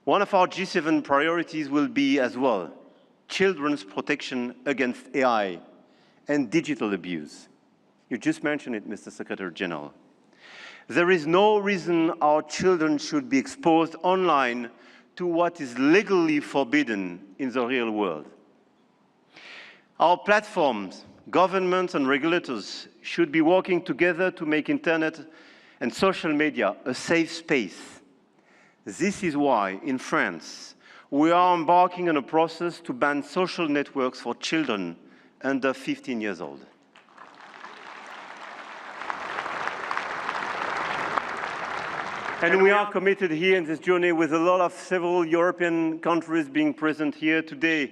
One of our G7 priorities will be as well children's protection against AI and digital abuse. You just mentioned it, Mr. Secretary General. There is no reason our children should be exposed online to what is legally forbidden in the real world. Our platforms, governments and regulators should be working together to make internet and social media a safe space. This is why, in France, we are embarking on a process to ban social networks for children under 15 years old. And we are committed here in this journey with a lot of several European countries being present here today.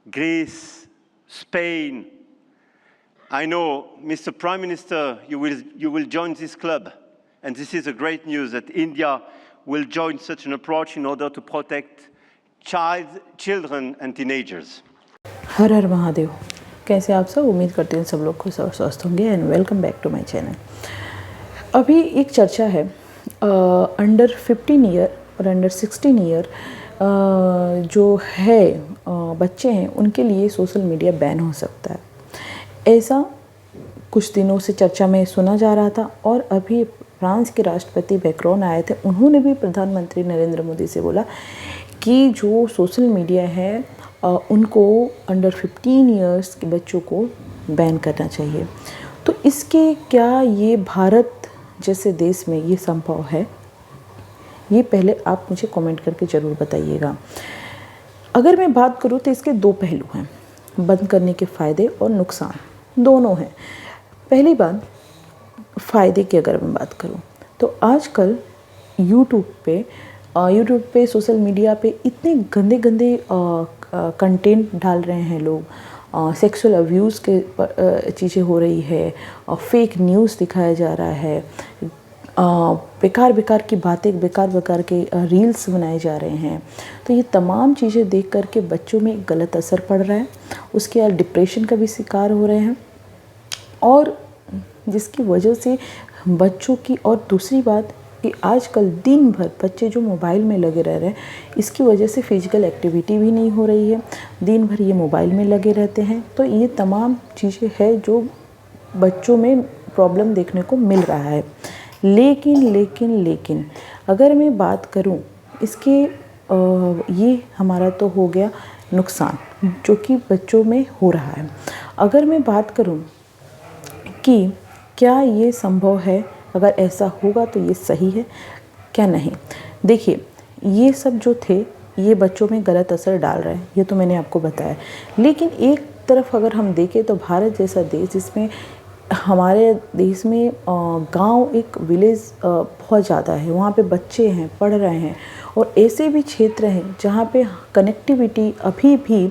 Greece, Spain. I know, Mr. Prime Minister, you will join this club. And this is a great news that India will join such an approach in order to protect children and teenagers. हर हर महादेव। कैसे आप सब? उम्मीद करते हैं सब लोग खुश और स्वस्थ होंगे and welcome back to my channel. अभी एक चर्चा है अंडर 15 ईयर और अंडर 16 ईयर जो है बच्चे हैं उनके लिए सोशल मीडिया बैन हो सकता है। ऐसा कुछ दिनों से चर्चा में सुना जा रहा था और अभी फ्रांस के राष्ट्रपति मैक्रोन आए थे, उन्होंने भी प्रधानमंत्री नरेंद्र मोदी से बोला कि जो सोशल मीडिया है उनको अंडर 15 ईयर्स के बच्चों को बैन करना चाहिए। तो इसके क्या ये भारत जैसे देश में ये संभव है? ये पहले आप मुझे कमेंट करके ज़रूर बताइएगा। अगर मैं बात करूँ तो इसके दो पहलू हैं, बंद करने के फ़ायदे और नुकसान दोनों हैं। पहली बात फ़ायदे की अगर मैं बात करूँ तो आजकल यूट्यूब पे सोशल मीडिया पे इतने गंदे गंदे कंटेंट डाल रहे हैं लोग, सेक्सुअल अब्यूज़ के चीज़ें हो रही है, फेक न्यूज़ दिखाया जा रहा है, बेकार की बातें, बेकार के रील्स बनाए जा रहे हैं। तो ये तमाम चीज़ें देख कर के बच्चों में गलत असर पड़ रहा है, उसके बाद डिप्रेशन का भी शिकार हो रहे हैं और जिसकी वजह से बच्चों की, और दूसरी बात कि आजकल दिन भर बच्चे जो मोबाइल में लगे रह रहे हैं, इसकी वजह से फ़िज़िकल एक्टिविटी भी नहीं हो रही है, दिन भर ये मोबाइल में लगे रहते हैं। तो ये तमाम चीज़ें हैं जो बच्चों में प्रॉब्लम देखने को मिल रहा है। लेकिन अगर मैं बात करूं इसके ये हमारा तो हो गया नुकसान जो कि बच्चों में हो रहा है। अगर मैं बात करूं कि क्या ये संभव है, अगर ऐसा होगा तो ये सही है क्या नहीं। देखिए, ये सब जो थे ये बच्चों में गलत असर डाल रहे हैं, ये तो मैंने आपको बताया। लेकिन एक तरफ अगर हम देखें तो भारत जैसा देश, जिसमें हमारे देश में गांव, एक विलेज बहुत ज़्यादा है, वहाँ पे बच्चे हैं, पढ़ रहे हैं, और ऐसे भी क्षेत्र हैं जहाँ पे कनेक्टिविटी अभी भी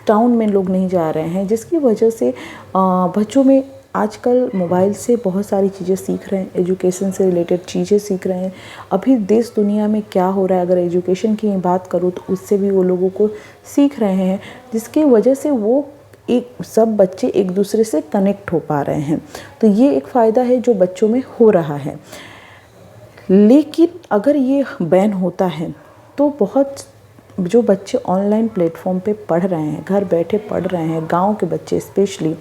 टाउन में लोग नहीं जा रहे हैं, जिसकी वजह से बच्चों में आजकल मोबाइल से बहुत सारी चीज़ें सीख रहे हैं, एजुकेशन से रिलेटेड चीज़ें सीख रहे हैं। अभी देश दुनिया में क्या हो रहा है, अगर एजुकेशन की बात करूँ तो उससे भी वो लोगों को सीख रहे हैं, जिसकी वजह से वो सब बच्चे एक दूसरे से कनेक्ट हो पा रहे हैं। तो ये एक फ़ायदा है जो बच्चों में हो रहा है। लेकिन अगर ये बैन होता है तो बहुत जो बच्चे ऑनलाइन प्लेटफॉर्म पे पढ़ रहे हैं, घर बैठे पढ़ रहे हैं, गांव के बच्चे स्पेशली,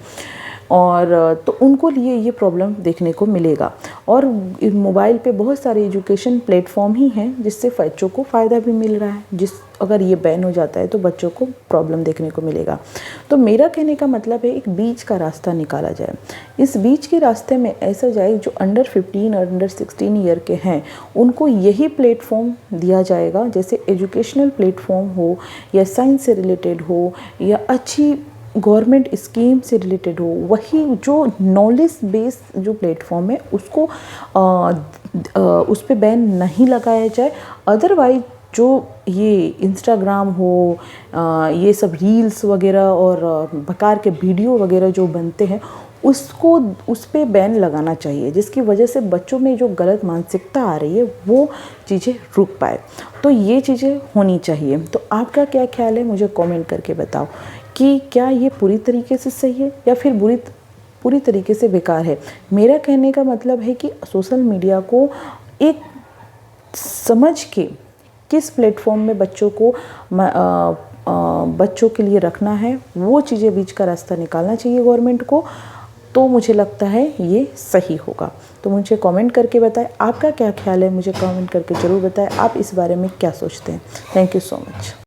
और तो उनको लिए ये प्रॉब्लम देखने को मिलेगा। और मोबाइल पे बहुत सारे एजुकेशन प्लेटफॉर्म ही हैं जिससे बच्चों को फ़ायदा भी मिल रहा है। अगर ये बैन हो जाता है तो बच्चों को प्रॉब्लम देखने को मिलेगा। तो मेरा कहने का मतलब है एक बीच का रास्ता निकाला जाए। इस बीच के रास्ते में ऐसा जाए जो अंडर 15 और अंडर 16 ईयर के हैं उनको यही प्लेटफॉर्म दिया जाएगा, जैसे एजुकेशनल प्लेटफॉर्म हो या साइंस से रिलेटेड हो या अच्छी गवर्नमेंट स्कीम से रिलेटेड हो, वही जो नॉलेज बेस जो प्लेटफॉर्म है उसको उस पर बैन नहीं लगाया जाए। अदरवाइज जो ये इंस्टाग्राम हो, ये सब रील्स वगैरह और बेकार के वीडियो वगैरह जो बनते हैं उसको उस पर बैन लगाना चाहिए, जिसकी वजह से बच्चों में जो गलत मानसिकता आ रही है वो चीज़ें रुक पाए। तो ये चीज़ें होनी चाहिए। तो आपका क्या ख्याल है, मुझे कमेंट करके बताओ कि क्या ये पूरी तरीके से सही है या फिर पूरी तरीके से बेकार है। मेरा कहने का मतलब है कि सोशल मीडिया को एक समझ के किस प्लेटफॉर्म में बच्चों को बच्चों के लिए रखना है, वो चीज़ें बीच का रास्ता निकालना चाहिए गवर्नमेंट को। तो मुझे लगता है ये सही होगा। तो मुझे कमेंट करके बताएं आपका क्या ख्याल है, मुझे कमेंट करके ज़रूर बताएं आप इस बारे में क्या सोचते हैं। Thank you so much.